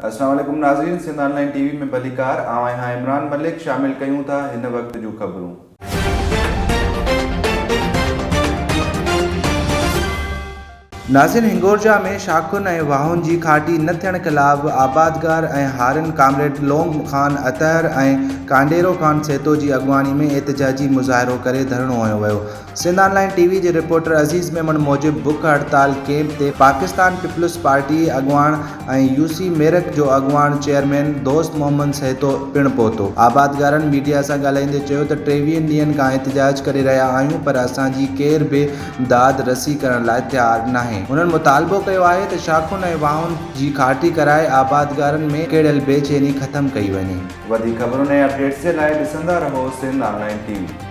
अस्सलाम वालेकुम नाज़रीन, सिंध ऑनलाइन टीवी में भलीकार आवां इमरान मलिक शामिल कयूं था हिन वक्त जूं ख़बरूं। नाज़रीन, हिंगोरजा में शाखुनि ऐं वाहुनि जी खाटी न थियण ख़िलाफ़ आबादगार ऐं हारिन कामरेड लोंग ख़ान अतहर ऐं कांडेरो ख़ान सेतो जी अॻुवाणी में एहतिजाजी मुज़ाहिरो करे धरणो हयो वियो। सिंध ऑनलाइन टीवी जे रिपोर्टर अज़ीज़ मेमन मूजिब बुख हड़ताल कैंप ते पाकिस्तान पीपल्स पार्टी अॻुवाण ऐं यूसी मेरठ जो अॻुवाण चेयरमैन दोस्त मोहम्मद सेतो पिणु पहुतो। आबादगारनि मीडिया सां ॻाल्हाईंदे चयो त 23 ॾींहंनि खां एहतिजाज करे रहिया आहियूं, पर असांजी केर बि दाद रसी करण लाइ तयारु नाहे। उन्हनि मुतालबो कयो आहे त शाखुनि ऐं वाहुनि जी खाटी कराए आबादगारनि में केड़ियल बेचैनी ख़त्म कई वञे। वधीक ख़बरुनि ऐं अपडेट्स जे लाइ ॾिसंदा रहो सिंध ऑनलाइन टीवी।